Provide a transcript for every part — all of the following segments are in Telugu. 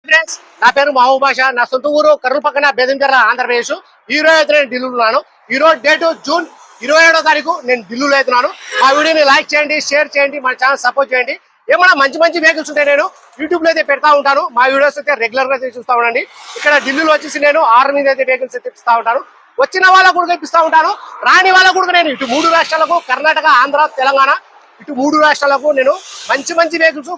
ఫ్రెండ్స్, నా పేరు మహబూబ్ బాషా. నా సొంత ఊరు కర్నూలు పక్కన బేదంచెర్ల, ఆంధ్రప్రదేశ్. ఈ రోజు అయితే నేను ఢిల్లీలో ఉన్నాను. ఈ రోజు డేటు జూన్ 27వ తారీఖు. నేను ఢిల్లీలో అవుతున్నాను. మా వీడియోని లైక్ చేయండి, షేర్ చేయండి, మన ఛానల్ సపోర్ట్ చేయండి. ఏమైనా మంచి మంచి వెహికల్స్ ఉంటాయి నేను యూట్యూబ్ లో అయితే పెడతా ఉంటాను. మా వీడియోస్ అయితే రెగ్యులర్ గా అయితే చూస్తూ ఉండండి. ఇక్కడ ఢిల్లీలో వచ్చేసి నేను 6 మీద అయితే వెహికల్స్ అయితే ఇప్పిస్తా ఉంటాను. వచ్చిన వాళ్ళకు కూడా ఇప్పిస్తా ఉంటాను, రాని వాళ్ళకు కూడా. నేను ఇటు 3 రాష్ట్రాలకు, కర్ణాటక, ఆంధ్ర, తెలంగాణ, ఇటు 3 రాష్ట్రాలకు నేను మంచి మంచి వెహికల్స్,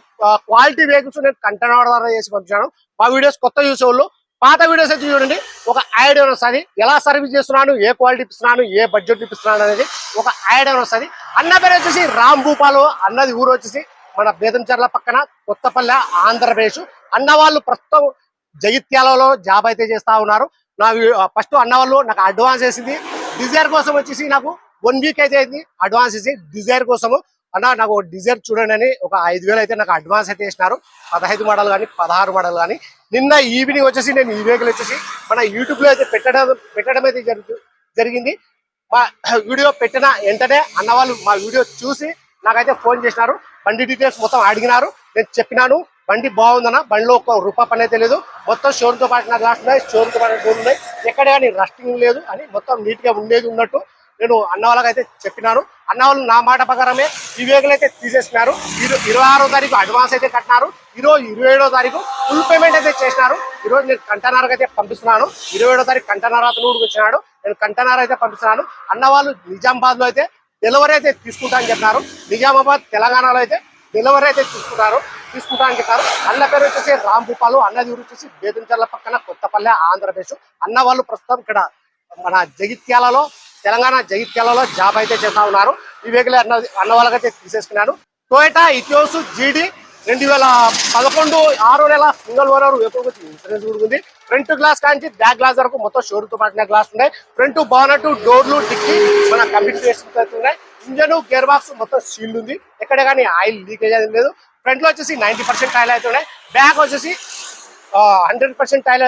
క్వాలిటీ వెహికల్స్ నేను కంటెంట్ ఆర్డర్ చేసి పంపించాను. మా వీడియోస్ కొత్త చూసేవాళ్ళు పాత వీడియోస్ అయితే చూడండి, ఒక ఐడియా వస్తుంది. ఎలా సర్వీస్ చేస్తున్నాను, ఏ క్వాలిటీ ఇప్పిస్తున్నాను, ఏ బడ్జెట్ ఇప్పిస్తున్నాను అనేది ఒక ఐడియా వస్తుంది. అన్న పేరు వచ్చేసి రామ్ భూపాలు. అన్నది ఊరు వచ్చేసి మన బేదంచెర్ల పక్కన కొత్తపల్లె, ఆంధ్రప్రదేశ్. అన్న వాళ్ళు ప్రస్తుతం జగిత్యాలలో జాబ్ అయితే చేస్తా ఉన్నారు. నా ఫస్ట్ అన్న వాళ్ళు నాకు అడ్వాన్స్ వేసింది డిజైర్ కోసం. వచ్చేసి నాకు 1 వీక్ అయితే అయింది అడ్వాన్స్ వేసి డిజైర్ కోసము. అన్న నాకు డిజైర్ చూడండి అని ఒక 5,000 అయితే నాకు అడ్వాన్స్ అయితే వేసినారు. 15 మోడల్ కానీ 16 మోడల్ కానీ. నిన్న ఈవినింగ్ వచ్చేసి నేను ఈ వెహికల్ వచ్చేసి మన యూట్యూబ్ లో అయితే పెట్టడం అయితే జరిగింది. మా వీడియో పెట్టిన వెంటనే అన్న వాళ్ళు మా వీడియో చూసి నాకైతే ఫోన్ చేసినారు. బండి డీటెయిల్స్ మొత్తం అడిగినారు. నేను చెప్పినాను బండి బాగుందన్న, బండిలో ఒక్క రూపాయి పని అయితే లేదు, మొత్తం షోరూమ్తో పాటు గ్లాస్ ఉన్నాయి, షోరూమ్తో పాటు డోర్ ఉన్నాయి, ఎక్కడ కానీ రస్టింగ్ లేదు అని మొత్తం నీట్ గా ఉండేది ఉన్నట్టు నేను అన్న వాళ్ళకి అయితే చెప్పినాను. అన్న వాళ్ళు నా మాట ప్రకారమే ఈ వెహికల్ అయితే తీసేసినారు. 26వ తారీఖు అడ్వాన్స్ అయితే కట్టినారు. ఈరోజు 27వ తారీఖు ఫుల్ పేమెంట్ అయితే చేసినారు. ఈరోజు నేను కంటైనర్ అయితే పంపిస్తున్నాను. 27వ తారీఖు కంటైనర్ అతను కూడా వచ్చినాడు. నేను కంటైనర్ అయితే పంపిస్తున్నాను. అన్న వాళ్ళు నిజామాబాద్ లో అయితే డెలివరీ అయితే తీసుకుంటా అని చెప్పినారు. నిజామాబాద్, తెలంగాణలో అయితే డెలివరీ అయితే తీసుకుంటా అని చెప్పారు. అన్న పేరు వచ్చేసి రామ్ భూపాలు. అన్నది ఊరు వచ్చేసి బేదంచెర్ల పక్కన కొత్తపల్లె, ఆంధ్రప్రదేశ్. అన్న వాళ్ళు ప్రస్తుతం ఇక్కడ మన జగిత్యాలలో, తెలంగాణ జగిత్యాలలో జాబ్ అయితే చేస్తా ఉన్నారు. ఈ వెహికల్ అన్న వాళ్ళకైతే తీసేసుకున్నాను. టొయోటా ఇటియోస్ జీడీ 2011 6 నెల సింగల్ ఓనర్ వెహికల్ వచ్చి ఇన్సూరెన్స్ కూడా ఉంది. ఫ్రంట్ గ్లాస్ కాంచి బ్యాక్ గ్లాస్ వరకు మొత్తం షోరూమ్ తో పాటిన గ్లాస్ ఉన్నాయి. ఫ్రంట్ బానట్, డోర్లు, డిక్కీ మన కంప్లీట్ ఉన్నాయి. ఇంజన్, గేర్ బాక్స్ మొత్తం సీల్డ్ ఉంది. ఎక్కడ కానీ ఆయిల్ లీకేజ్ అనేది లేదు. ఫ్రంట్ లో వచ్చేసి 90% టైల్ అయితే ఉన్నాయి. బ్యాక్ వచ్చేసి 100% టైల్,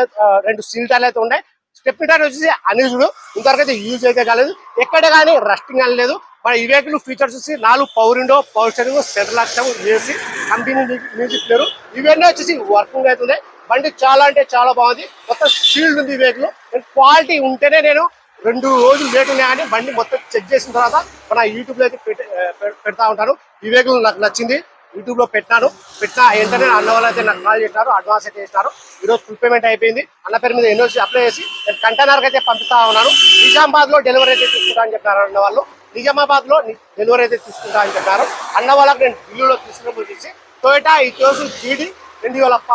2 సీల్ టైల్ అయితే ఉన్నాయి. స్టెప్ టైర్ వచ్చేసి అన్యూజ్డ్, ఇంతవరకు అయితే యూజ్ అయితే కాలేదు. ఎక్కడ కానీ రస్టింగ్ అని లేదు. మన ఈ వెహికల్ ఫీచర్స్ వచ్చి 4 power window, power steering, central lock, AC, company music player, ఇవన్నీ వచ్చేసి వర్కింగ్ అవుతున్నాయి. బండి చాలా అంటే చాలా బాగుంది. మొత్తం షీల్డ్ ఉంది ఈ వెహికల్. క్వాలిటీ ఉంటేనే నేను 2 రోజులు లేట్ ఉన్నాయి కానీ బండి మొత్తం చెక్ చేసిన తర్వాత మన యూట్యూబ్ లో అయితే పెడతా ఉంటాను. ఈ వెహికల్ నాకు నచ్చింది, యూట్యూబ్ లో పెట్టిన వెంటనే అన్న వాళ్ళు అయితే నాకు కాల్ చేసినారు, అడ్వాన్స్ అయితే చేసినారు. ఈరోజు ఫుల్ పేమెంట్ అయిపోయింది. అన్న పేరు మీద ఎన్ఓసి అప్లై చేసి నేను కంటైనర్ అయితే పంపిస్తా ఉన్నాను. నిజామాబాద్ లో డెలివరీ అయితే తీసుకుంటా అని చెప్పారు అన్న వాళ్ళు. నిజామాబాద్ లో డెలివరీ అయితే తీసుకుంటా అని చెప్పారు. అన్న వాళ్ళకి నేను ఢిల్లీలో తీసుకున్నప్పుడు వచ్చేసి టొయోటా ఇటియోస్ జీడీ 2011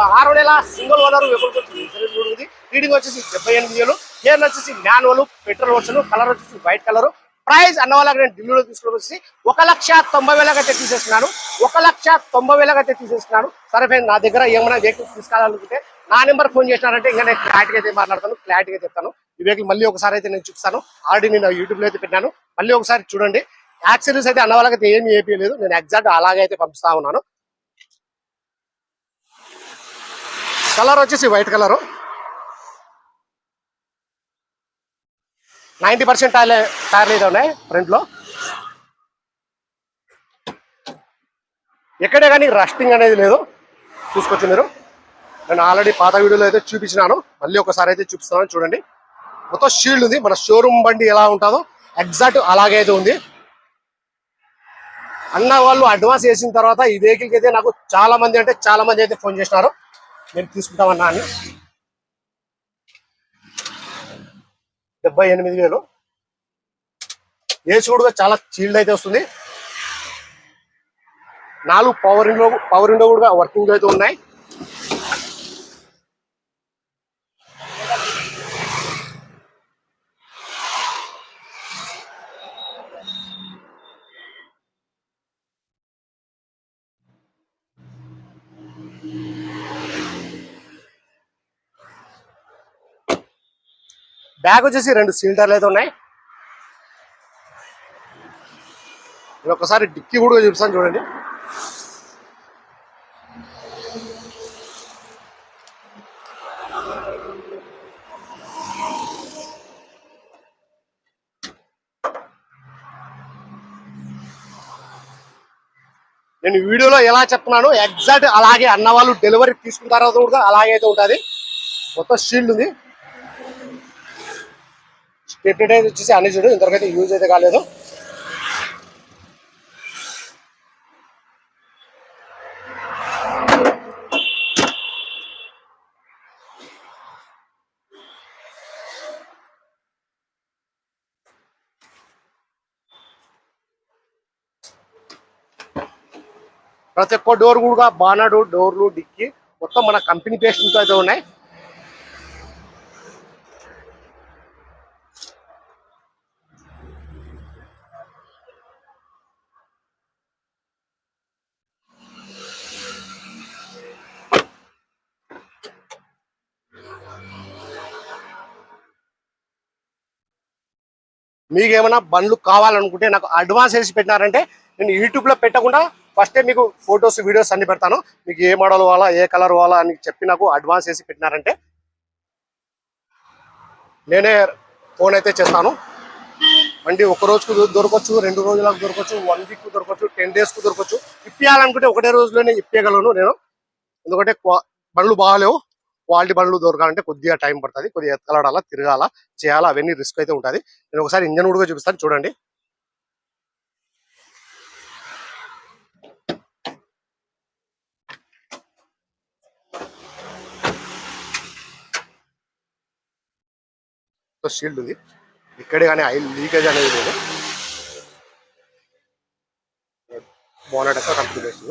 6 నెల సింగిల్ ఓనర్ వెహికల్ ఇన్సూరెన్స్ కూడా ఉంది. రీడింగ్ వచ్చేసి 78,000. గేర్లు వచ్చేసి మాన్యువల్, పెట్రోల్ వర్షన్, కలర్ వచ్చేసి వైట్ కలర్. ప్రైస్ అన్న వాళ్ళకి నేను ఢిల్లీలో తీసుకుని వచ్చి 1,90,000 అయితే తీసేస్తున్నాను. 1,90,000 అయితే తీసేస్తున్నాను. సరే ఫ్రెండ్, నా దగ్గర ఏమైనా వెహికల్ తీసుకోవాలనుకుంటే నా నెంబర్ ఫోన్ చేసినారంటే ఇంకా నేను క్లారిటీగా అయితే మాట్లాడతాను, క్లారిటీగా చెప్తాను. ఈ వెహికల్ మళ్ళీ ఒకసారి అయితే నేను చూపిస్తాను. ఆల్రెడీ నేను యూట్యూబ్ లో అయితే పెట్టాను, మళ్ళీ ఒకసారి చూడండి. యాక్సిడెంట్స్ అయితే అన్న వాళ్ళకైతే ఏమీ ఏపీయలేదు. నేను ఎగ్జాక్ట్ అలాగే అయితే పంపిస్తా ఉన్నాను. కలర్ వచ్చేసి వైట్ కలరు, 90% టైర్లు అయితే ఉన్నాయి ఫ్రంట్ లో. ఎక్కడే కానీ రస్టింగ్ అనేది లేదు, చూసుకోవచ్చు మీరు. నేను ఆల్రెడీ పాత వీడియోలో అయితే చూపించినాను, మళ్ళీ ఒకసారి అయితే చూపిస్తున్నాను చూడండి. మొత్తం షీల్డ్ ఉంది. మన షోరూమ్ బండి ఎలా ఉంటుందో ఎగ్జాక్ట్ అలాగే అయితే ఉంది. అన్న వాళ్ళు అడ్వాన్స్ వేసిన తర్వాత ఈ వెహికల్కి అయితే నాకు చాలా మంది అయితే ఫోన్ చేసినారు, మేము తీసుకుంటామన్నా అని. 78,000. ఏసీ కూడా చాలా చీల్డ్ అయితే వస్తుంది. 4 పవర్ విండో కూడా వర్కింగ్ అయితే ఉన్నాయి. బ్యాగ్ వచ్చేసి 2 సీల్ టైర్లు అయితే ఉన్నాయి. నేను ఒకసారి డిక్కీ కూడా చూపిస్తాను చూడండి. నేను వీడియోలో ఎలా చెప్తున్నానో ఎగ్జాక్ట్ అలాగే అన్న వాళ్ళు డెలివరీ తీసుకున్న తర్వాత కూడా అలాగే అయితే ఉంటుంది. మొత్తం షీల్డ్ ఉంది. స్టెప్లెట్ అయితే వచ్చేసి అన్ని చూడు ఇంతవరకు అయితే యూజ్ అయితే కాలేదు. ప్రతి ఒక్క డోర్ కూడా బానాడు డోర్లు డిక్కి మొత్తం మన కంపెనీ పేస్ట్తో అయితే ఉన్నాయి. మీకు ఏమైనా బండ్లు కావాలనుకుంటే నాకు అడ్వాన్స్ వేసి పెట్టినారంటే నేను యూట్యూబ్లో పెట్టకుండా ఫస్టే మీకు ఫొటోస్ వీడియోస్ అన్ని పెడతాను. మీకు ఏ మోడల్ కావాలా ఏ కలర్ కావాలా అని చెప్పి నాకు అడ్వాన్స్ వేసి పెట్టినారంటే నేనే ఫోన్ అయితే చేస్తాను. బండి ఒక రోజుకు దొరకవచ్చు, 2 రోజులకు దొరకవచ్చు, 1 వీక్ దొరకవచ్చు, 10 డేస్కు దొరకవచ్చు. ఇప్పియాలనుకుంటే ఒకటే రోజులోనే ఇప్పగలను నేను. ఎందుకంటే బండ్లు బాగాలేవు. క్వాలిటీ బండ్లు దొరకాలంటే కొద్దిగా టైం పడుతుంది. కొద్దిగా ఎత్తుకలాడాలా, తిరగాల, చేయాలా, అవన్నీ రిస్క్ అయితే ఉంటుంది. నేను ఒకసారి ఇంజన్ కూడా చూపిస్తాను చూడండి. షీల్డ్ ఉంది. ఇక్కడే కానీ ఆయిల్ లీకేజ్ అనేది లేదు. Bonnet company base